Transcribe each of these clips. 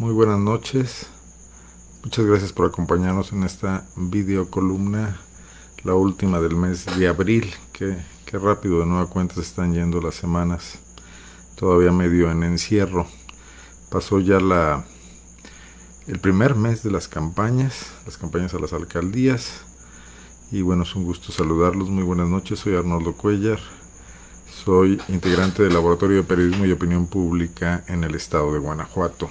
Muy buenas noches. Muchas gracias por acompañarnos en esta videocolumna, la última del mes de abril. Qué rápido de nueva cuenta se están yendo las semanas, todavía medio en encierro. Pasó ya el primer mes de las campañas a las alcaldías. Y bueno, es un gusto saludarlos. Muy buenas noches, soy Arnoldo Cuellar. Soy integrante del Laboratorio de Periodismo y Opinión Pública en el estado de Guanajuato.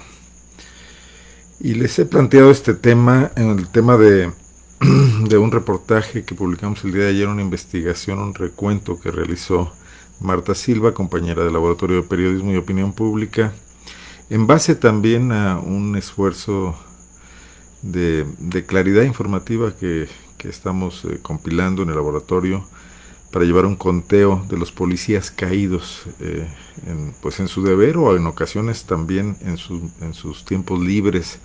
Y les he planteado este tema en el tema de un reportaje que publicamos el día de ayer, una investigación, un recuento que realizó Marta Silva, compañera del Laboratorio de Periodismo y Opinión Pública, en base también a un esfuerzo de claridad informativa que estamos compilando en el laboratorio para llevar un conteo de los policías caídos en su deber o en ocasiones también en sus tiempos libres,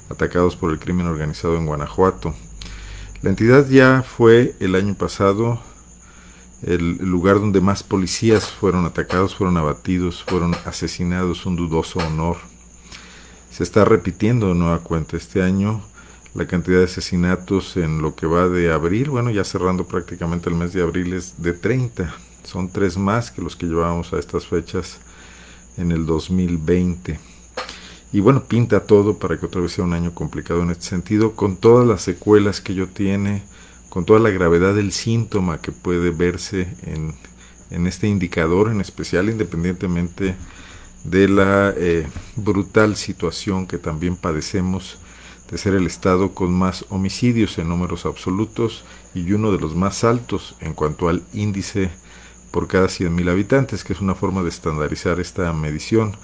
atacados por el crimen organizado en Guanajuato. La entidad ya fue el año pasado el lugar donde más policías fueron atacados, fueron abatidos, fueron asesinados, un dudoso honor. Se está repitiendo de nueva cuenta este año. La cantidad de asesinatos en lo que va de abril, bueno, ya cerrando prácticamente el mes de abril, es de 30. Son 3 más que los que llevábamos a estas fechas en el 2020. Y bueno, pinta todo para que otra vez sea un año complicado en este sentido, con todas las secuelas que ello tiene, con toda la gravedad del síntoma que puede verse en este indicador, en especial independientemente de la brutal situación que también padecemos de ser el estado con más homicidios en números absolutos y uno de los más altos en cuanto al índice por cada 100,000 habitantes, que es una forma de estandarizar esta medición,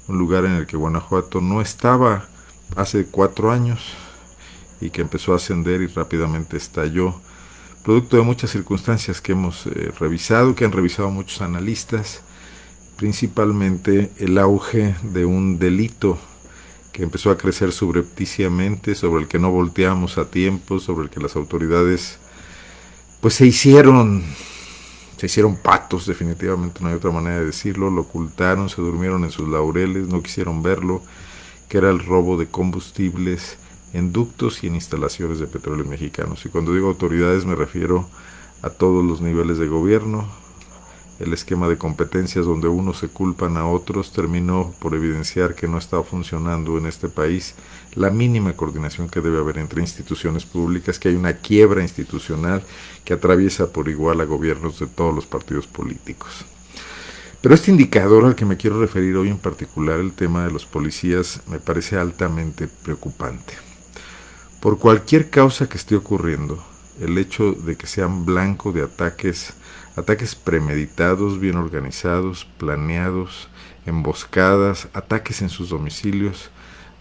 un lugar en el que Guanajuato no estaba hace 4 años y que empezó a ascender y rápidamente estalló, producto de muchas circunstancias que hemos revisado, que han revisado muchos analistas, principalmente el auge de un delito que empezó a crecer subrepticiamente, sobre el que no volteamos a tiempo, sobre el que las autoridades pues se hicieron patos, definitivamente no hay otra manera de decirlo, lo ocultaron, se durmieron en sus laureles, no quisieron verlo, que era el robo de combustibles en ductos y en instalaciones de petróleos mexicanos. Y cuando digo autoridades me refiero a todos los niveles de gobierno. El esquema de competencias donde unos se culpan a otros terminó por evidenciar que no estaba funcionando en este país la mínima coordinación que debe haber entre instituciones públicas, que hay una quiebra institucional que atraviesa por igual a gobiernos de todos los partidos políticos. Pero este indicador al que me quiero referir hoy en particular, el tema de los policías, me parece altamente preocupante. Por cualquier causa que esté ocurriendo, el hecho de que sean blanco de ataques premeditados, bien organizados, planeados, emboscadas, ataques en sus domicilios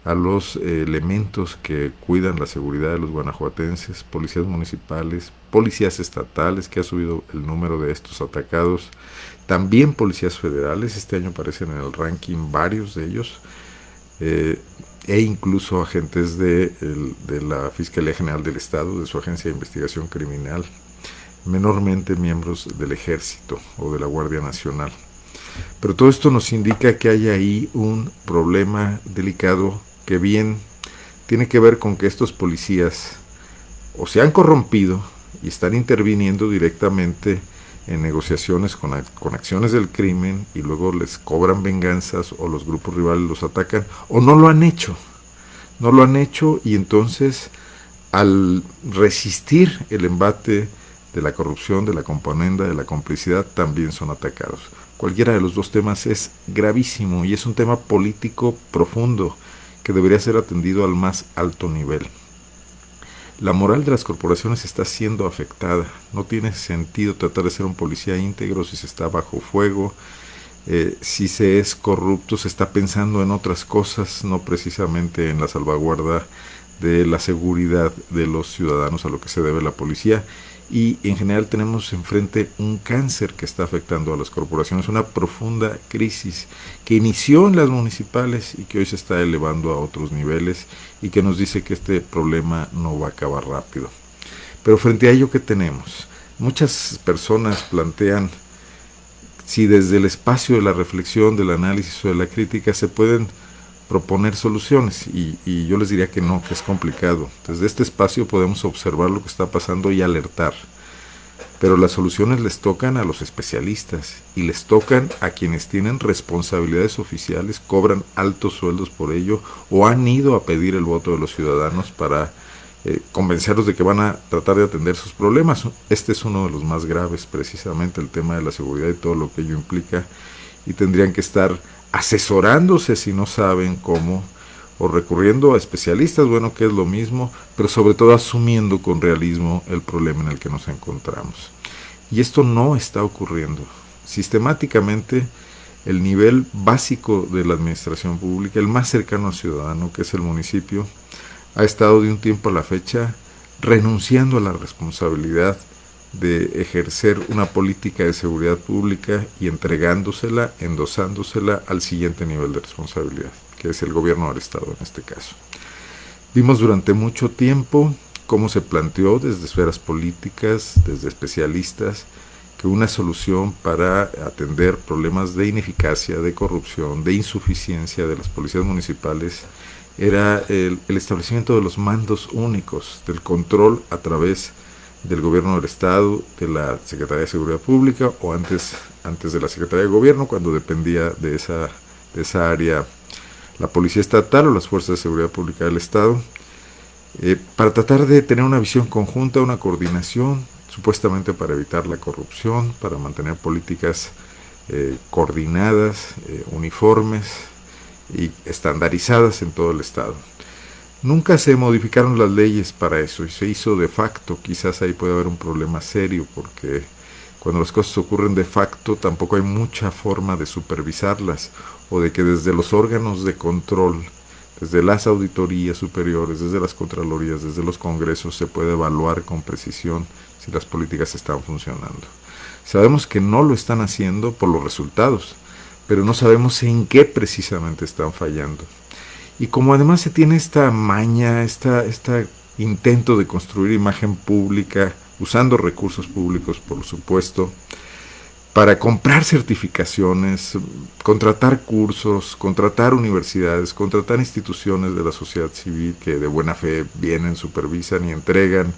a los elementos que cuidan la seguridad de los guanajuatenses, policías municipales, policías estatales, que ha subido el número de estos atacados, también policías federales, este año aparecen en el ranking varios de ellos, e incluso agentes de la Fiscalía General del Estado, de su Agencia de Investigación Criminal, menormente miembros del Ejército o de la Guardia Nacional. Pero todo esto nos indica que hay ahí un problema delicado que bien tiene que ver con que estos policías o se han corrompido y están interviniendo directamente en negociaciones con acciones del crimen y luego les cobran venganzas o los grupos rivales los atacan, o no lo han hecho y entonces al resistir el embate de la corrupción, de la componenda, de la complicidad, también son atacados. Cualquiera de los dos temas es gravísimo y es un tema político profundo que debería ser atendido al más alto nivel. La moral de las corporaciones está siendo afectada. No tiene sentido tratar de ser un policía íntegro si se está bajo fuego. Si se es corrupto, se está pensando en otras cosas, no precisamente en la salvaguarda de la seguridad de los ciudadanos, a lo que se debe la policía. Y en general tenemos enfrente un cáncer que está afectando a las corporaciones, una profunda crisis que inició en las municipales y que hoy se está elevando a otros niveles y que nos dice que este problema no va a acabar rápido. Pero frente a ello, ¿qué tenemos? Muchas personas plantean si desde el espacio de la reflexión, del análisis o de la crítica se pueden proponer soluciones, y yo les diría que no, que es complicado. Desde este espacio podemos observar lo que está pasando y alertar, pero las soluciones les tocan a los especialistas y les tocan a quienes tienen responsabilidades oficiales, cobran altos sueldos por ello o han ido a pedir el voto de los ciudadanos para convencerlos de que van a tratar de atender sus problemas. Este es uno de los más graves, precisamente el tema de la seguridad y todo lo que ello implica, y tendrían que estar asesorándose si no saben cómo, o recurriendo a especialistas, bueno, que es lo mismo, pero sobre todo asumiendo con realismo el problema en el que nos encontramos. Y esto no está ocurriendo. Sistemáticamente, el nivel básico de la administración pública, el más cercano al ciudadano, que es el municipio, ha estado de un tiempo a la fecha renunciando a la responsabilidad de ejercer una política de seguridad pública y entregándosela, endosándosela al siguiente nivel de responsabilidad, que es el gobierno del Estado en este caso. Vimos durante mucho tiempo cómo se planteó desde esferas políticas, desde especialistas, que una solución para atender problemas de ineficacia, de corrupción, de insuficiencia de las policías municipales era el establecimiento de los mandos únicos, del control a través del gobierno del Estado, de la Secretaría de Seguridad Pública, o antes de la Secretaría de Gobierno, cuando dependía de esa área la Policía Estatal o las Fuerzas de Seguridad Pública del Estado, para tratar de tener una visión conjunta, una coordinación, supuestamente para evitar la corrupción, para mantener políticas coordinadas, uniformes y estandarizadas en todo el Estado. Nunca se modificaron las leyes para eso y se hizo de facto. Quizás ahí puede haber un problema serio, porque cuando las cosas ocurren de facto tampoco hay mucha forma de supervisarlas, o de que desde los órganos de control, desde las auditorías superiores, desde las contralorías, desde los congresos, se puede evaluar con precisión si las políticas están funcionando. Sabemos que no lo están haciendo por los resultados, pero no sabemos en qué precisamente están fallando. Y como además se tiene esta maña, este intento de construir imagen pública, usando recursos públicos, por supuesto, para comprar certificaciones, contratar cursos, contratar universidades, contratar instituciones de la sociedad civil que de buena fe vienen, supervisan y entregan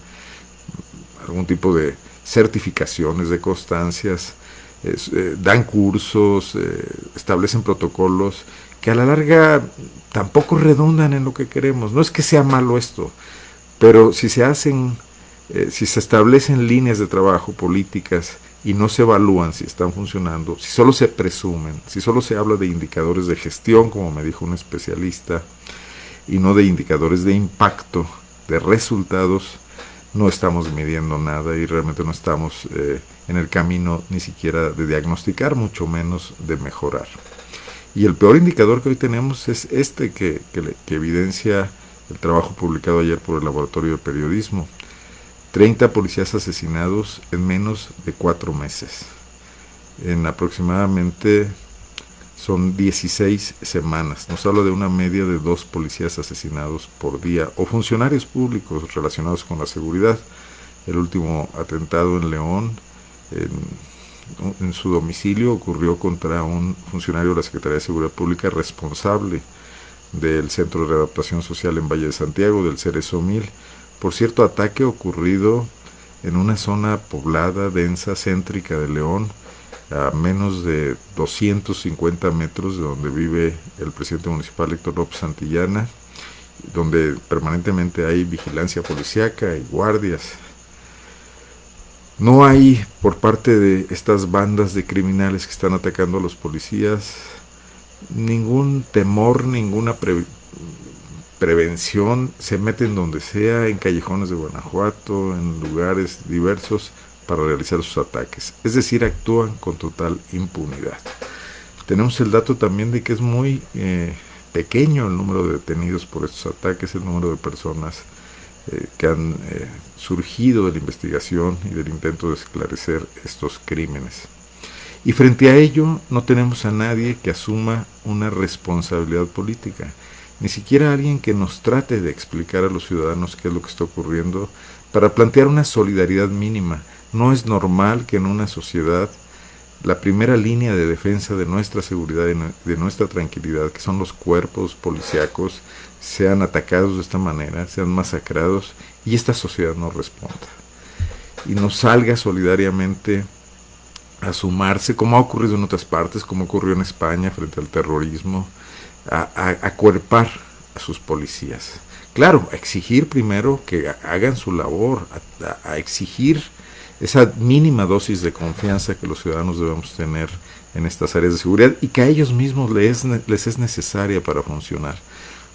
algún tipo de certificaciones, de constancias, dan cursos, establecen protocolos que a la larga tampoco redundan en lo que queremos. No es que sea malo esto, pero si se hacen, si se establecen líneas de trabajo, políticas, y no se evalúan si están funcionando, si solo se presumen, si solo se habla de indicadores de gestión, como me dijo un especialista, y no de indicadores de impacto, de resultados, no estamos midiendo nada y realmente no estamos en el camino ni siquiera de diagnosticar, mucho menos de mejorar. Y el peor indicador que hoy tenemos es este que evidencia el trabajo publicado ayer por el Laboratorio de Periodismo. 30 policías asesinados en menos de 4 meses. En aproximadamente son 16 semanas. Nos habla de una media de 2 policías asesinados por día, o funcionarios públicos relacionados con la seguridad. El último atentado en León, en su domicilio, ocurrió contra un funcionario de la Secretaría de Seguridad Pública responsable del Centro de Readaptación Social en Valle de Santiago, del Cerezo 1000. Por cierto, ataque ocurrido en una zona poblada, densa, céntrica de León, a menos de 250 metros de donde vive el presidente municipal Héctor López Santillana, donde permanentemente hay vigilancia policíaca y guardias. No hay, por parte de estas bandas de criminales que están atacando a los policías, ningún temor, ninguna prevención. Se meten donde sea, en callejones de Guanajuato, en lugares diversos, para realizar sus ataques. Es decir, actúan con total impunidad. Tenemos el dato también de que es muy pequeño el número de detenidos por estos ataques, el número de personas que han surgido de la investigación y del intento de esclarecer estos crímenes. Y frente a ello no tenemos a nadie que asuma una responsabilidad política, ni siquiera alguien que nos trate de explicar a los ciudadanos qué es lo que está ocurriendo, para plantear una solidaridad mínima. No es normal que en una sociedad la primera línea de defensa de nuestra seguridad y de nuestra tranquilidad, que son los cuerpos policíacos, sean atacados de esta manera, sean masacrados y esta sociedad no responda y no salga solidariamente a sumarse, como ha ocurrido en otras partes, como ocurrió en España frente al terrorismo, a acuerpar a sus policías. Claro, a exigir primero que hagan su labor, a exigir esa mínima dosis de confianza que los ciudadanos debemos tener en estas áreas de seguridad y que a ellos mismos les es necesaria para funcionar.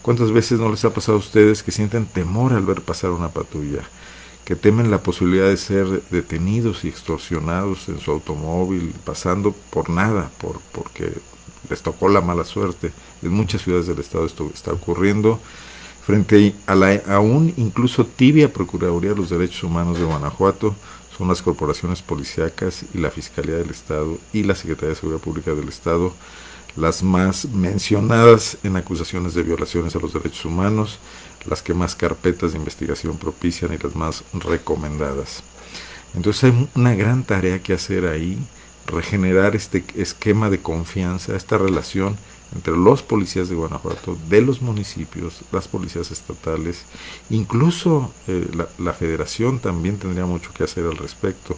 ¿Cuántas veces no les ha pasado a ustedes que sienten temor al ver pasar una patrulla? Que temen la posibilidad de ser detenidos y extorsionados en su automóvil, pasando por nada, porque les tocó la mala suerte. En muchas ciudades del estado esto está ocurriendo, frente a la aún incluso tibia Procuraduría de los Derechos Humanos de Guanajuato. Son las corporaciones policíacas y la Fiscalía del Estado y la Secretaría de Seguridad Pública del Estado las más mencionadas en acusaciones de violaciones a los derechos humanos, las que más carpetas de investigación propician y las más recomendadas. Entonces hay una gran tarea que hacer ahí, regenerar este esquema de confianza, esta relación entre los policías de Guanajuato, de los municipios, las policías estatales, incluso la federación también tendría mucho que hacer al respecto.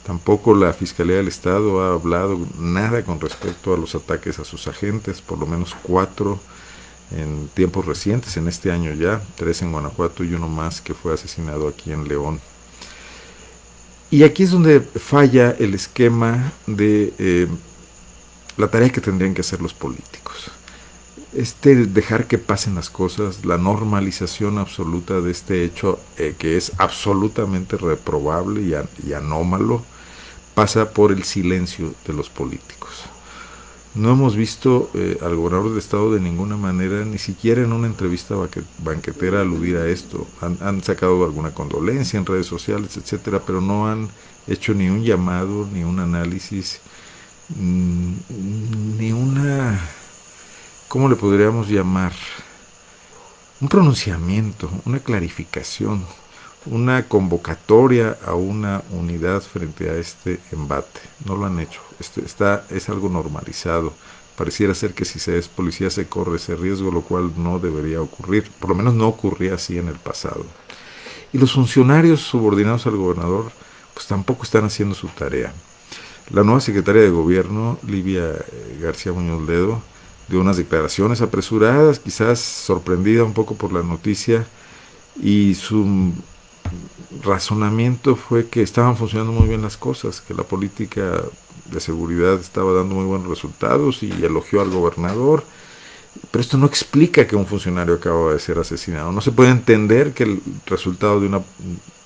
Tampoco la Fiscalía del Estado ha hablado nada con respecto a los ataques a sus agentes, por lo menos 4 en tiempos recientes, en este año ya, 3 en Guanajuato y uno más que fue asesinado aquí en León. Y aquí es donde falla el esquema de la tarea que tendrían que hacer los políticos. Dejar que pasen las cosas, la normalización absoluta de este hecho que es absolutamente reprobable y anómalo, pasa por el silencio de los políticos. No hemos visto al gobernador del estado de ninguna manera, ni siquiera en una entrevista banquetera, aludir a esto. Han sacado alguna condolencia en redes sociales, etcétera, pero no han hecho ni un llamado, ni un análisis, ni una, ¿cómo le podríamos llamar? Un pronunciamiento, una clarificación, una convocatoria a una unidad frente a este embate. No lo han hecho. Es algo normalizado. Pareciera ser que si se es policía se corre ese riesgo, lo cual no debería ocurrir. Por lo menos no ocurría así en el pasado. Y los funcionarios subordinados al gobernador pues tampoco están haciendo su tarea. La nueva secretaria de Gobierno, Livia García Muñoz Ledo, dio unas declaraciones apresuradas, quizás sorprendida un poco por la noticia, y su razonamiento fue que estaban funcionando muy bien las cosas, que la política de seguridad estaba dando muy buenos resultados y elogió al gobernador. Pero esto no explica que un funcionario acaba de ser asesinado. No se puede entender que el resultado de una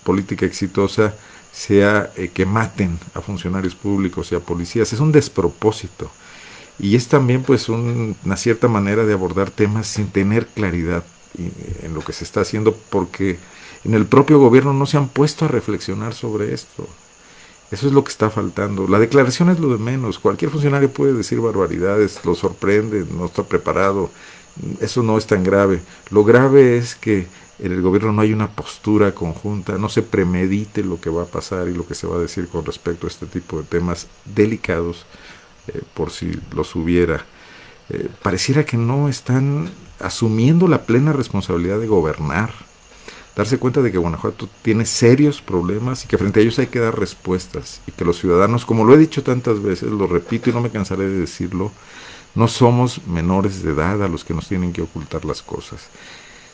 política exitosa sea que maten a funcionarios públicos y a policías. Es un despropósito. Y es también pues una cierta manera de abordar temas sin tener claridad en lo que se está haciendo, porque en el propio gobierno no se han puesto a reflexionar sobre esto. Eso es lo que está faltando. La declaración es lo de menos. Cualquier funcionario puede decir barbaridades, lo sorprende, no está preparado. Eso no es tan grave. Lo grave es que en el gobierno no hay una postura conjunta, no se premedite lo que va a pasar y lo que se va a decir con respecto a este tipo de temas delicados, por si los hubiera. Pareciera que no están asumiendo la plena responsabilidad de gobernar, darse cuenta de que Guanajuato tiene serios problemas y que frente a ellos hay que dar respuestas, y que los ciudadanos, como lo he dicho tantas veces, lo repito y no me cansaré de decirlo, no somos menores de edad a los que nos tienen que ocultar las cosas.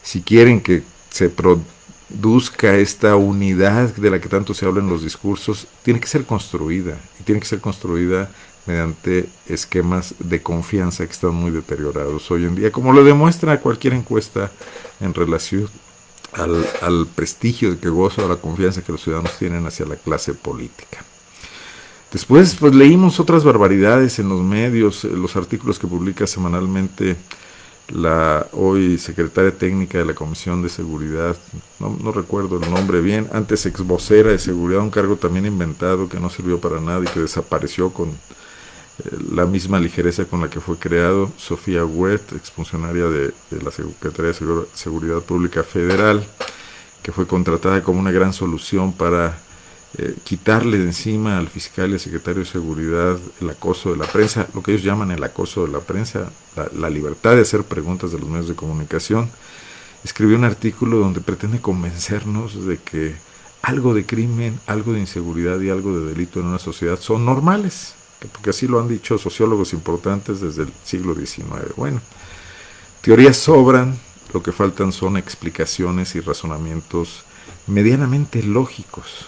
Si quieren que se produzca esta unidad de la que tanto se habla en los discursos, tiene que ser construida, y tiene que ser construida mediante esquemas de confianza que están muy deteriorados hoy en día, como lo demuestra cualquier encuesta en relación al prestigio que goza, a la confianza que los ciudadanos tienen hacia la clase política. Después pues leímos otras barbaridades en los medios, los artículos que publica semanalmente la hoy secretaria técnica de la Comisión de Seguridad, no recuerdo el nombre bien, antes ex vocera de seguridad, un cargo también inventado que no sirvió para nada y que desapareció con la misma ligereza con la que fue creado, Sofía Huet, exfuncionaria de la Secretaría de Seguridad Pública Federal, que fue contratada como una gran solución para quitarle de encima al fiscal y al secretario de Seguridad el acoso de la prensa, lo que ellos llaman el acoso de la prensa, la libertad de hacer preguntas de los medios de comunicación. Escribió un artículo donde pretende convencernos de que algo de crimen, algo de inseguridad y algo de delito en una sociedad son normales, porque así lo han dicho sociólogos importantes desde el siglo XIX. Bueno, teorías sobran, lo que faltan son explicaciones y razonamientos medianamente lógicos.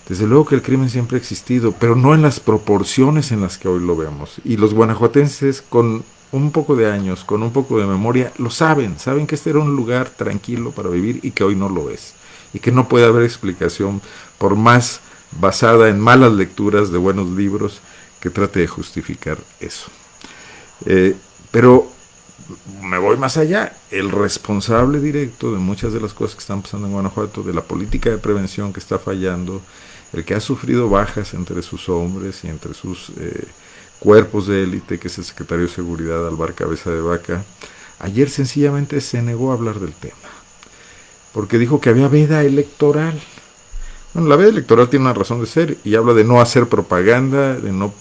Desde luego que el crimen siempre ha existido, pero no en las proporciones en las que hoy lo vemos. Y los guanajuatenses, con un poco de años, con un poco de memoria, lo saben. Saben que este era un lugar tranquilo para vivir y que hoy no lo es. Y que no puede haber explicación, por más basada en malas lecturas de buenos libros, que trate de justificar eso. Pero me voy más allá. El responsable directo de muchas de las cosas que están pasando en Guanajuato, de la política de prevención que está fallando, el que ha sufrido bajas entre sus hombres y entre sus cuerpos de élite, que es el secretario de Seguridad, Alvar Cabeza de Vaca, ayer sencillamente se negó a hablar del tema, porque dijo que había veda electoral. Bueno, la veda electoral tiene una razón de ser y habla de no hacer propaganda, de no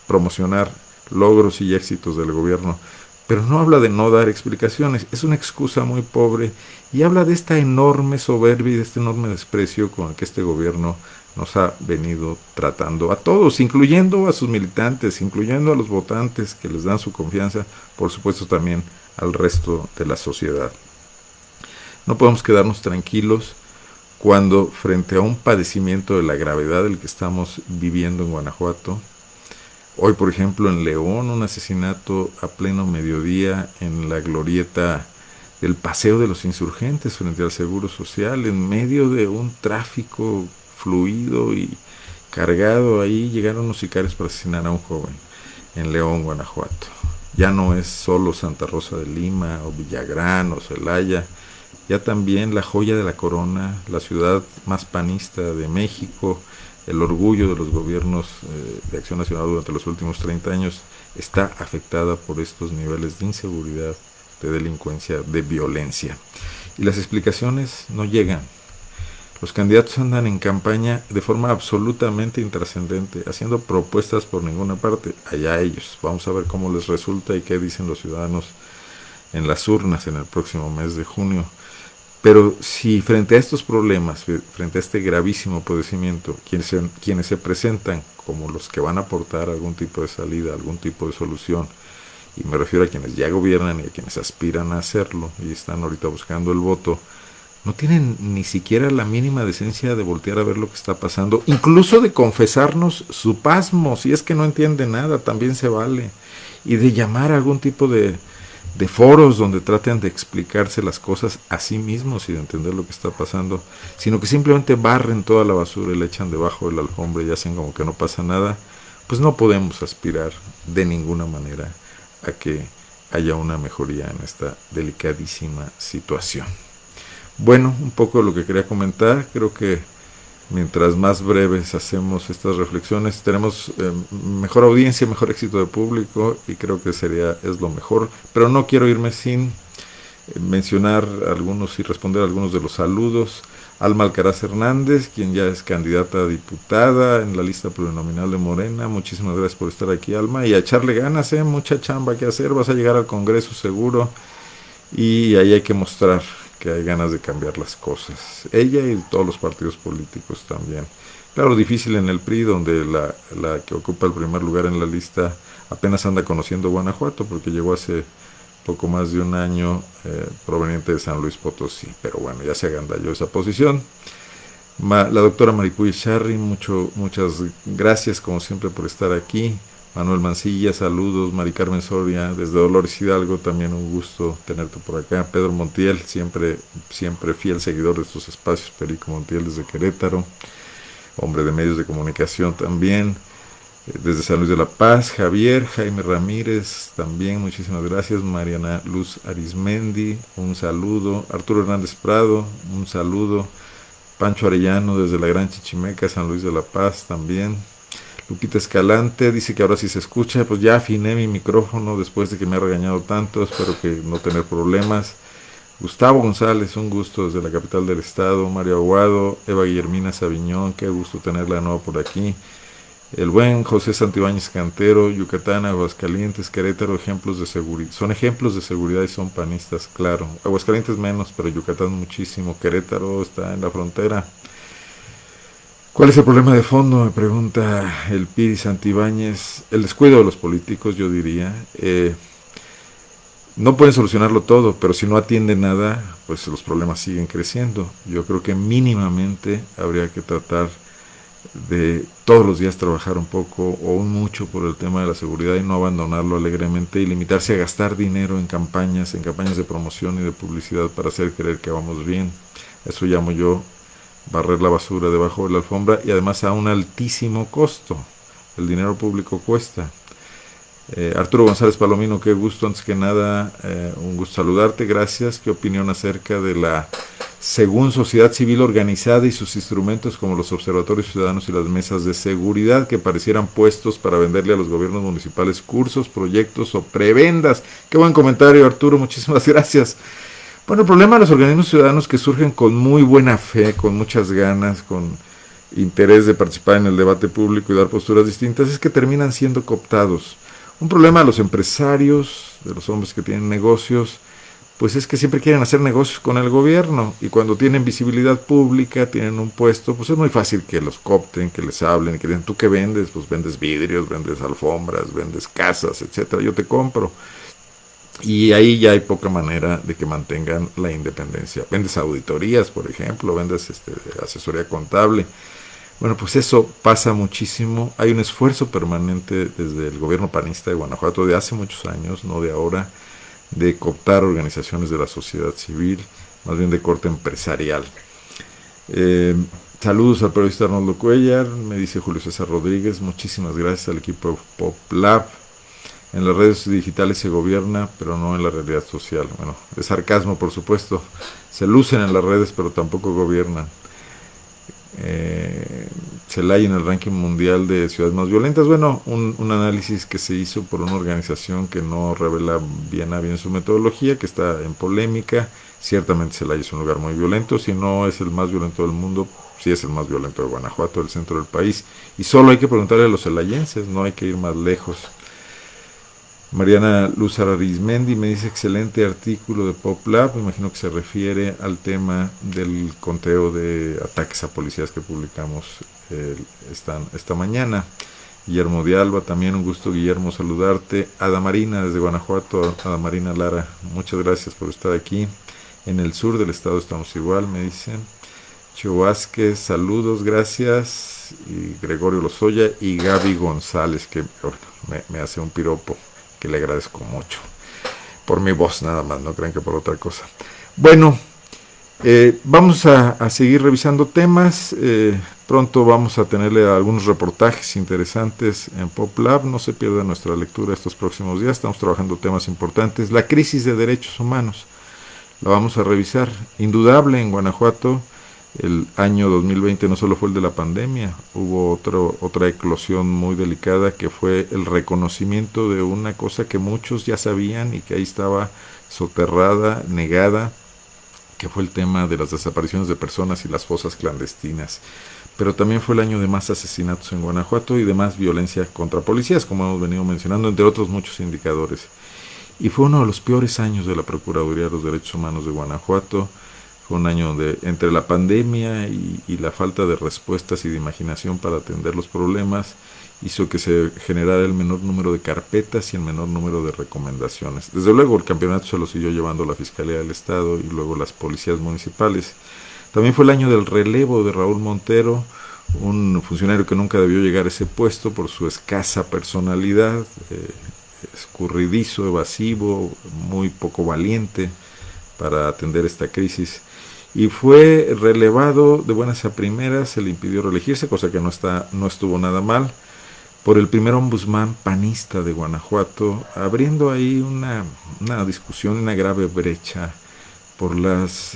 promocionar logros y éxitos del gobierno, pero no habla de no dar explicaciones. Es una excusa muy pobre y habla de esta enorme soberbia y de este enorme desprecio con el que este gobierno nos ha venido tratando a todos, incluyendo a sus militantes, incluyendo a los votantes que les dan su confianza, por supuesto también al resto de la sociedad. No podemos quedarnos tranquilos cuando, frente a un padecimiento de la gravedad del que estamos viviendo en Guanajuato, hoy por ejemplo en León, un asesinato a pleno mediodía en la glorieta del Paseo de los Insurgentes frente al Seguro Social, en medio de un tráfico fluido y cargado. Ahí llegaron los sicarios para asesinar a un joven en León, Guanajuato. Ya no es solo Santa Rosa de Lima o Villagrán o Celaya, ya también la joya de la corona, la ciudad más panista de México, el orgullo de los gobiernos de Acción Nacional durante los últimos 30 años, está afectada por estos niveles de inseguridad, de delincuencia, de violencia. Y las explicaciones no llegan. Los candidatos andan en campaña de forma absolutamente intrascendente, haciendo propuestas por ninguna parte. Allá ellos. Vamos a ver cómo les resulta y qué dicen los ciudadanos en las urnas en el próximo mes de junio. Pero si frente a estos problemas, frente a este gravísimo padecimiento, quienes se presentan como los que van a aportar algún tipo de salida, algún tipo de solución, y me refiero a quienes ya gobiernan y a quienes aspiran a hacerlo y están ahorita buscando el voto, no tienen ni siquiera la mínima decencia de voltear a ver lo que está pasando, incluso de confesarnos su pasmo, si es que no entiende nada, también se vale, y de llamar a algún tipo de foros donde traten de explicarse las cosas a sí mismos y de entender lo que está pasando, sino que simplemente barren toda la basura y la echan debajo de la alfombra y hacen como que no pasa nada. Pues no podemos aspirar de ninguna manera a que haya una mejoría en esta delicadísima situación. Bueno, un poco lo que quería comentar. Creo que mientras más breves hacemos estas reflexiones, tenemos mejor audiencia, mejor éxito de público, y creo que es lo mejor. Pero no quiero irme sin mencionar algunos y responder algunos de los saludos. Alma Alcaraz Hernández, quien ya es candidata a diputada en la lista plurinominal de Morena. Muchísimas gracias por estar aquí, Alma, y a echarle ganas, mucha chamba que hacer. Vas a llegar al Congreso seguro, y ahí hay que mostrar que hay ganas de cambiar las cosas. Ella y todos los partidos políticos también. Claro, difícil en el PRI, donde la que ocupa el primer lugar en la lista apenas anda conociendo Guanajuato, porque llegó hace poco más de un año, proveniente de San Luis Potosí. Pero bueno, ya se agandalló esa posición. La doctora Maripuy Charri, muchas gracias como siempre por estar aquí. Manuel Mancilla, saludos. Mari Carmen Soria, desde Dolores Hidalgo, también un gusto tenerte por acá. Pedro Montiel, siempre fiel seguidor de estos espacios. Perico Montiel desde Querétaro, hombre de medios de comunicación también. Desde San Luis de la Paz, Jaime Ramírez, también muchísimas gracias. Mariana Luz Arismendi, un saludo. Arturo Hernández Prado, un saludo. Pancho Arellano desde la Gran Chichimeca, San Luis de la Paz también. Lupita Escalante dice que ahora sí se escucha. Pues ya afiné mi micrófono después de que me ha regañado tanto, espero que no tener problemas. Gustavo González, un gusto desde la capital del estado. Mario Aguado, Eva Guillermina Sabiñón, qué gusto tenerla de nuevo por aquí. El buen José Santibáñez Cantero, Yucatán, Aguascalientes, Querétaro, ejemplos de seguridad. Son ejemplos de seguridad y son panistas, claro. Aguascalientes menos, pero Yucatán muchísimo. Querétaro está en la frontera. ¿Cuál es el problema de fondo? Me pregunta el Piri Santibáñez. El descuido de los políticos, yo diría. No pueden solucionarlo todo, pero si no atienden nada, pues los problemas siguen creciendo. Yo creo que mínimamente habría que tratar de todos los días trabajar un poco o un mucho por el tema de la seguridad y no abandonarlo alegremente y limitarse a gastar dinero en campañas de promoción y de publicidad para hacer creer que vamos bien. Eso llamo yo barrer la basura debajo de la alfombra y además a un altísimo costo. El dinero público cuesta. Arturo González Palomino, qué gusto, antes que nada, un gusto saludarte, gracias. ¿Qué opinión acerca de la, según sociedad civil organizada y sus instrumentos como los observatorios ciudadanos y las mesas de seguridad que parecieran puestos para venderle a los gobiernos municipales cursos, proyectos o prebendas? Qué buen comentario, Arturo, muchísimas gracias. Bueno, el problema de los organismos ciudadanos que surgen con muy buena fe, con muchas ganas, con interés de participar en el debate público y dar posturas distintas, es que terminan siendo cooptados. Un problema de los empresarios, de los hombres que tienen negocios, pues es que siempre quieren hacer negocios con el gobierno y cuando tienen visibilidad pública, tienen un puesto, pues es muy fácil que los coopten, que les hablen, que digan, ¿tú qué vendes? Pues vendes vidrios, vendes alfombras, vendes casas, etcétera, yo te compro. Y ahí ya hay poca manera de que mantengan la independencia. Vendes auditorías, por ejemplo, vendes asesoría contable. Bueno, pues eso pasa muchísimo. Hay un esfuerzo permanente desde el gobierno panista de Guanajuato de hace muchos años, no de ahora, de cooptar organizaciones de la sociedad civil, más bien de corte empresarial. Saludos al periodista Arnoldo Cuellar, me dice Julio César Rodríguez, muchísimas gracias al equipo de Pop Lab. En las redes digitales se gobierna, pero no en la realidad social. Bueno, es sarcasmo, por supuesto. Se lucen en las redes, pero tampoco gobiernan. Celaya en el ranking mundial de ciudades más violentas. Bueno, un análisis que se hizo por una organización que no revela bien a bien su metodología, que está en polémica. Ciertamente Celaya es un lugar muy violento, si no es el más violento del mundo, sí es el más violento de Guanajuato, del centro del país. Y solo hay que preguntarle a los celayenses, no hay que ir más lejos. Mariana Luz Arizmendi me dice excelente artículo de PopLab, me imagino que se refiere al tema del conteo de ataques a policías que publicamos esta mañana. Guillermo de Alba, también un gusto, Guillermo, saludarte. Ada Marina desde Guanajuato, Ada Marina Lara, muchas gracias por estar aquí. En el sur del estado estamos igual, me dicen. Chio Vázquez, saludos, gracias. Y Gregorio Lozoya y Gaby González, que me hace un piropo que le agradezco mucho por mi voz nada más, no crean que por otra cosa. Bueno, vamos a seguir revisando temas, pronto vamos a tenerle algunos reportajes interesantes en PopLab, no se pierda nuestra lectura estos próximos días, estamos trabajando temas importantes. La crisis de derechos humanos la vamos a revisar, indudable en Guanajuato. El año 2020 no solo fue el de la pandemia, hubo otra eclosión muy delicada que fue el reconocimiento de una cosa que muchos ya sabían y que ahí estaba soterrada, negada, que fue el tema de las desapariciones de personas y las fosas clandestinas. Pero también fue el año de más asesinatos en Guanajuato y de más violencia contra policías, como hemos venido mencionando, entre otros muchos indicadores. Y fue uno de los peores años de la Procuraduría de los Derechos Humanos de Guanajuato. Fue un año donde entre la pandemia y la falta de respuestas y de imaginación para atender los problemas hizo que se generara el menor número de carpetas y el menor número de recomendaciones. Desde luego el campeonato se lo siguió llevando la Fiscalía del Estado y luego las policías municipales. También fue el año del relevo de Raúl Montero, un funcionario que nunca debió llegar a ese puesto por su escasa personalidad, escurridizo, evasivo, muy poco valiente para atender esta crisis. Y fue relevado de buenas a primeras, se le impidió reelegirse, cosa que no estuvo nada mal, por el primer ombudsman panista de Guanajuato, abriendo ahí una discusión, una grave brecha por las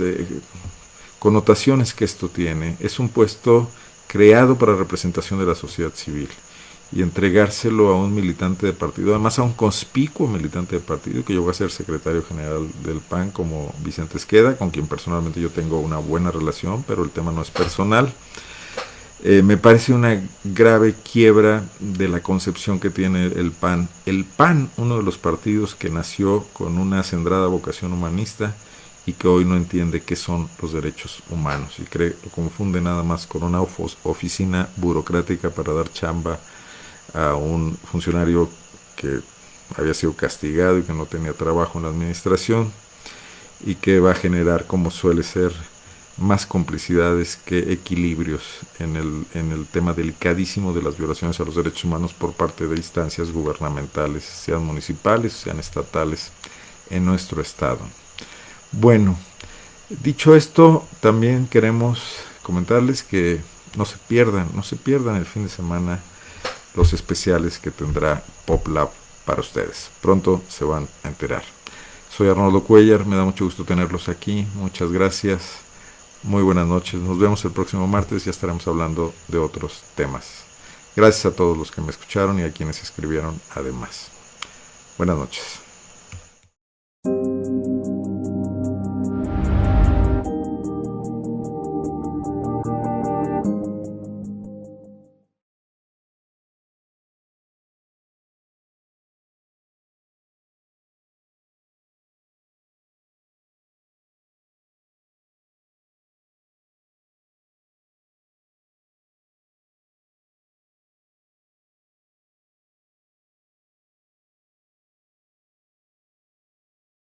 connotaciones que esto tiene. Es un puesto creado para representación de la sociedad civil y entregárselo a un militante de partido, además a un conspicuo militante de partido, que llegó a ser secretario general del PAN, como Vicente Esqueda, con quien personalmente yo tengo una buena relación, pero el tema no es personal. Me parece una grave quiebra de la concepción que tiene el PAN. El PAN, uno de los partidos que nació con una acendrada vocación humanista y que hoy no entiende qué son los derechos humanos y lo confunde nada más con una oficina burocrática para dar chamba a un funcionario que había sido castigado y que no tenía trabajo en la administración, y que va a generar, como suele ser, más complicidades que equilibrios en el tema delicadísimo de las violaciones a los derechos humanos por parte de instancias gubernamentales, sean municipales, sean estatales, en nuestro estado. Bueno, dicho esto, también queremos comentarles que no se pierdan el fin de semana los especiales que tendrá PopLab para ustedes. Pronto se van a enterar. Soy Arnoldo Cuellar, me da mucho gusto tenerlos aquí. Muchas gracias. Muy buenas noches. Nos vemos el próximo martes. Ya estaremos hablando de otros temas. Gracias a todos los que me escucharon y a quienes escribieron además. Buenas noches.